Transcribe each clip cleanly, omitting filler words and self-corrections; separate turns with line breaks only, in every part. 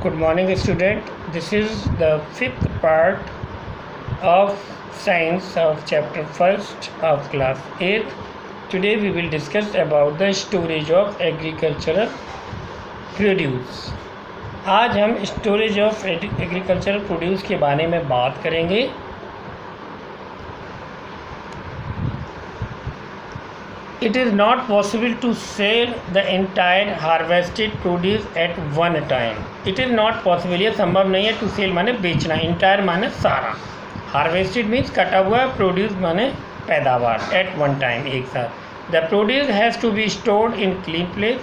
Good morning, student. This is the fifth part of science of chapter first of class 8. Today we will discuss about the storage of agricultural produce. आज हम storage of agricultural produce के बारे में बात करेंगे. It is not possible to sell the entire harvested produce at one time. It is not possible, ये संभव नहीं है. to sell माने बेचना, entire माने सारा, harvested means कटा हुआ, produce माने पैदावार, at one time एक साथ. The produce has to be stored in clean place.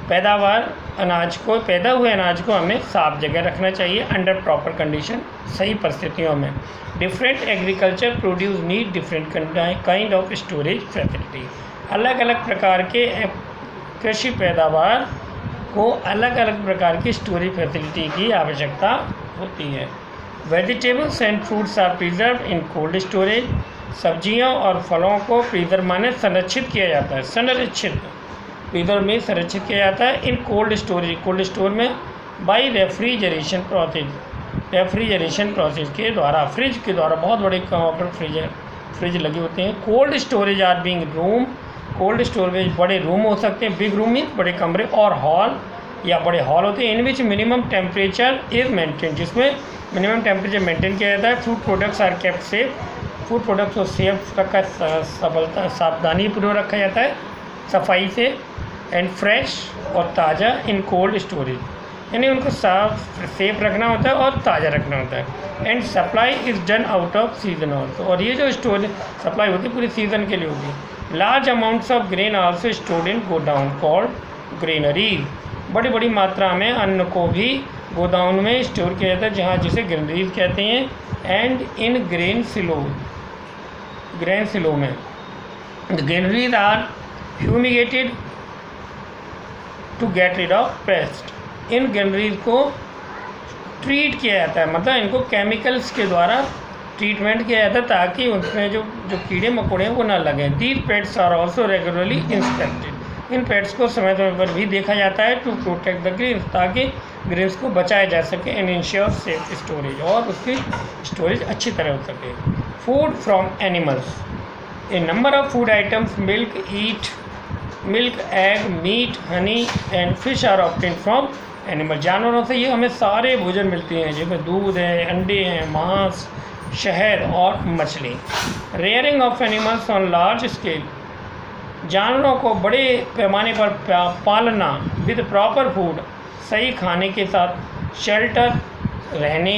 पैदावार अनाज को, पैदा हुए अनाज को हमें साफ जगह रखना चाहिए अंडर प्रॉपर कंडीशन, सही परिस्थितियों में. Different agriculture produce need different kind of storage facility. अलग अलग प्रकार के कृषि पैदावार को अलग अलग प्रकार की स्टोरेज फैसिलिटी की आवश्यकता होती है. Vegetables and fruits are preserve in cold storage. सब्जियों और फलों को प्रिजर्व माने संरक्षित किया जाता है, संरक्षित, प्रिजर्व में संरक्षित किया जाता है in cold storage, cold store में, by refrigeration process, refrigeration process के द्वारा, फ्रिज के द्वारा. बहुत बड़े फ्रिज लगे होते हैं. Cold storage are being room. Cold storage बड़े रूम हो सकते हैं, बिग रूम मीन्स बड़े कमरे, और हॉल या बड़े हॉल होते हैं. In which minimum temperature is maintain, जिसमें मिनिमम टेम्परेचर मेंटेन किया जाता है. Food products are kept safe. Food products को सेफ रखा, सावधानी पूर्वक रखा जाता है, सफाई से. एंड फ्रेश और ताज़ा इन कोल्ड स्टोरेज, यानी उनको साफ सेफ रखना होता है और ताज़ा रखना होता है. And supply is done out off season also. और ये जो स्टोरेज सप्लाई होती है पूरे सीज़न के लिए होती है. Large amounts of grain also stored in godown called granaries. बड़ी बड़ी मात्रा में अन्न को भी गोदाउन में स्टोर किया जाता है, जहाँ जिसे ग्रेनरीज कहते हैं. And in grain silo, grain silo में granaries are fumigated to get rid of pest. इन ग्रेनरीज को ट्रीट किया जाता है, मतलब इनको केमिकल्स के द्वारा ट्रीटमेंट किया जाता है ताकि उसमें जो कीड़े मकोड़े हैं वो ना लगें. These pests are also regularly inspected. इन पेट्स को समय समय पर भी देखा जाता है टू प्रोटेक्ट द ग्रेन्स, ताकि ग्रेन्स को बचाया जा सके. एंड इंश्योर सेफ स्टोरेज, और उसकी स्टोरेज अच्छी तरह हो सके. Food from animals. A number of food items milk, milk, egg, meat, honey and fish are obtained from animal. जानवरों से ये हमें सारे भोजन मिलते हैं, जिसमें दूध है, अंडे हैं, मांस, शहद और मछली. Rearing of animals on large scale. जानवरों को बड़े पैमाने पर पालना विद प्रॉपर फूड, सही खाने के साथ, शेल्टर, रहने,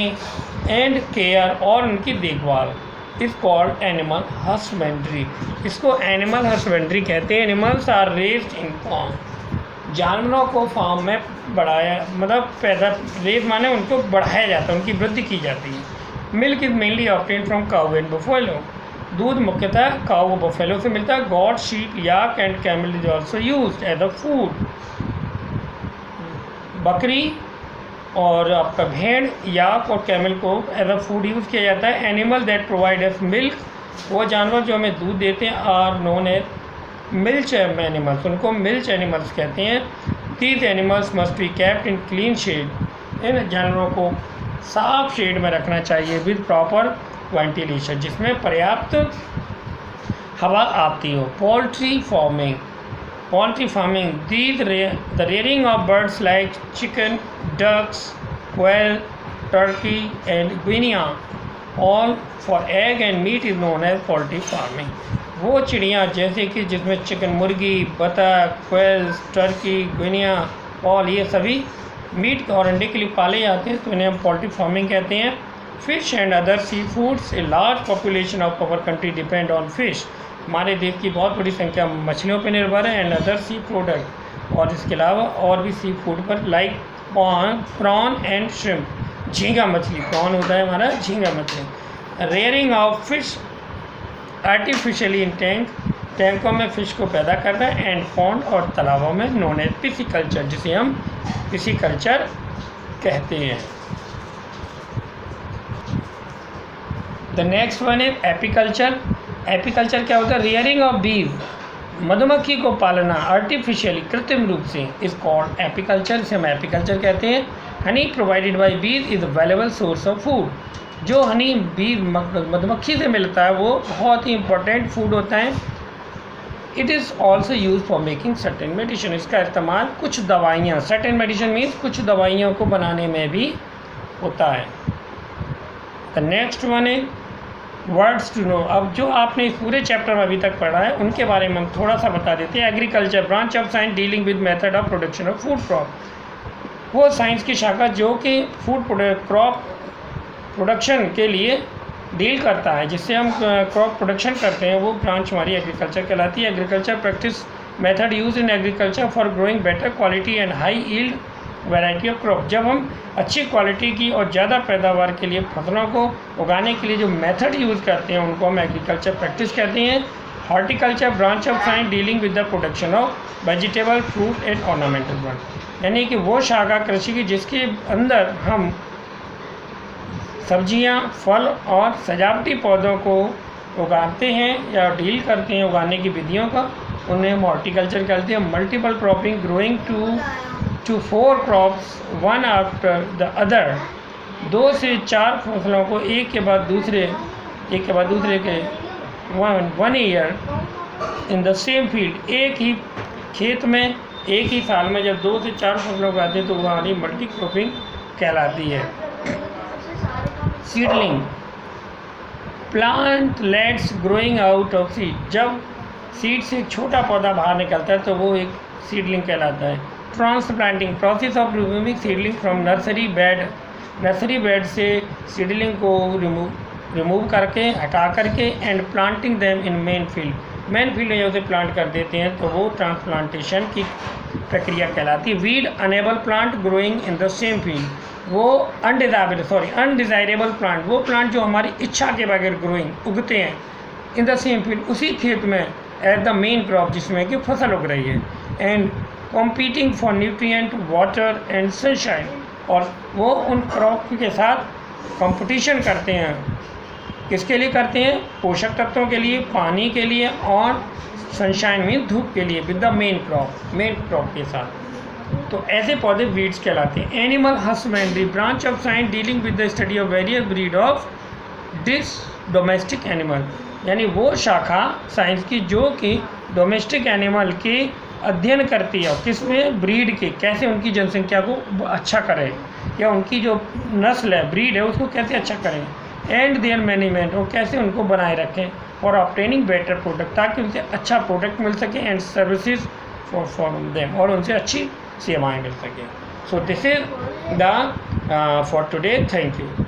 एंड केयर, और उनकी देखभाल, इज कॉल्ड एनिमल हस्बेंड्री. इसको एनिमल हस्बेंड्री कहते हैं. Animals are raised in farm. जानवरों को फार्म में बढ़ाया, मतलब पैदा, रेज माने उनको बढ़ाया जाता है, उनकी वृद्धि की जाती है. Milk is mainly obtained from cow and buffalo. दूध मुख्यतः काऊ और बफेलो से मिलता है. Goat, sheep, yak and camel is also used as a food. बकरी और आपका भेड़, याक और कैमल को एज अ फूड यूज़ किया जाता है. Animal that provide us milk, वो जानवर जो हमें दूध देते हैं, are known as milch animals, उनको मिल्च एनिमल्स कहते हैं. These animals must be kept in clean shed. इन जानवरों को साफ शेड में रखना चाहिए विद प्रॉपर वेंटिलेशन, जिसमें पर्याप्त हवा आती हो. Poultry farming. Poultry farming. The rearing of birds like chicken, ducks, quail, turkey, and guinea, all for egg and meat, is known as poultry farming. वो चिड़ियाँ जैसे कि जिसमें चिकन, मुर्गी, बतख, क्वेल्स, टर्की, गुइनिया, ऑल, ये सभी मीट और अंडे के लिए पाले जाते हैं, तो इन्हें हम पोल्ट्री फार्मिंग कहते हैं. Fish and other sea foods. A large population of our country depend on fish. हमारे देश की बहुत बड़ी संख्या मछलियों पर निर्भर है. एंड अदर सी प्रोडक्ट, और इसके अलावा और भी सी फूड पर, लाइक प्रॉन एंड श्रिम्प. झींगा मछली, प्रॉन होता है हमारा झींगा मछली. Rearing of fish artificially in tank. टैंकों में फ़िश को पैदा करना. एंड पॉन्ड, और तालाबों में, नोन एज पिसिकल्चर, जिसे हम पिसिकल्चर कहते हैं. The next one is apiculture. Apiculture क्या होता है? रियरिंग ऑफ बीज. मधुमक्खी को पालना आर्टिफिशियली कृत्रिम रूप से इज कॉल्ड एपीकल्चर, इसे हम एपीकल्चर कहते हैं। हनी प्रोवाइडेड बाय बीज is valuable source of food, जो हनी बीज मधुमक्खी से मिलता है वो बहुत ही इंपॉर्टेंट फूड होता है। It is also use for making certain medicine, इसका इस्तेमाल कुछ दवाइयाँ, सर्टेन मेडिसिन मीन्स कुछ दवाइयों को बनाने में भी होता है। The next one is words to know. अब जो आपने इस पूरे चैप्टर में अभी तक पढ़ा है उनके बारे में हम थोड़ा सा बता देते हैं। Agriculture branch of science dealing with method of production of food crop, वो साइंस की शाखा जो कि फूड क्रॉप प्रोडक्शन के लिए डील करता है, जिससे हम क्रॉप प्रोडक्शन करते हैं, वो ब्रांच हमारी एग्रीकल्चर कहलाती है। Agriculture practice method use in agriculture for growing better quality and high yield variety of crop, जब हम अच्छी क्वालिटी की और ज़्यादा पैदावार के लिए फसलों को उगाने के लिए जो मेथड यूज़ करते हैं उनको हम एग्रीकल्चर प्रैक्टिस कहते हैं। Horticulture branch of science dealing with the production of vegetable fruit and ornamental plant, यानी कि वो शाखा कृषि की जिसके अंदर हम सब्जियां, फल और सजावटी पौधों को उगाते हैं या डील करते हैं उगाने की विधियों का, उन्हें हम हॉर्टिकल्चर कहते हैं। Multiple cropping growing two 4 crops one after the other, 2 से 4 फसलों को एक के बाद दूसरे के 1 year in the same field, एक ही खेत में एक ही साल में जब 2 से 4 फसलों उगाते हैं तो वो हमारी मल्टी क्रॉपिंग कहलाती है। Seedling plant let's growing out of seed, जब सीड से एक छोटा पौधा बाहर निकलता है तो वो एक सीडलिंग कहलाता है। Transplanting process of removing seedling from nursery bed से सीडलिंग को रिमूव करके हटा करके and planting them in main field में जब उसे प्लांट कर देते हैं तो वो ट्रांसप्लांटेशन की प्रक्रिया कहलाती है। Weed unable plant growing in the same field, वो अनडिज़ायरेबल प्लांट, वो प्लांट जो हमारी इच्छा के बगैर ग्रोइंग उगते हैं इन द सेम फील्ड, उसी खेत में एज द मेन क्रॉप जिसमें कि फसल उग रही है। And competing for nutrient water and sunshine, और वो उन क्रॉप के साथ कंपटीशन करते हैं, किसके लिए करते हैं? पोषक तत्वों के लिए, पानी के लिए और सनशाइन में धूप के लिए, विद द मेन क्रॉप के साथ। तो ऐसे पौधे वीड्स कहलाते हैं। Animal husbandry branch of science dealing with the study of various breed of this domestic animal, यानी वो शाखा साइंस की जो कि डोमेस्टिक एनिमल के अध्ययन करती है, किसमें? ब्रीड के, कैसे उनकी जनसंख्या को अच्छा करें या उनकी जो नस्ल है, ब्रीड है, उसको कैसे अच्छा करें। एंड देयर मैनेजमेंट, और कैसे उनको बनाए रखें फॉर ऑब्टेनिंग बेटर प्रोडक्ट, ताकि उनसे अच्छा प्रोडक्ट मिल सके एंड सर्विसेज फॉर देम, और उनसे अच्छी सेवाएं मिल सकें। So this is the for today, thank you.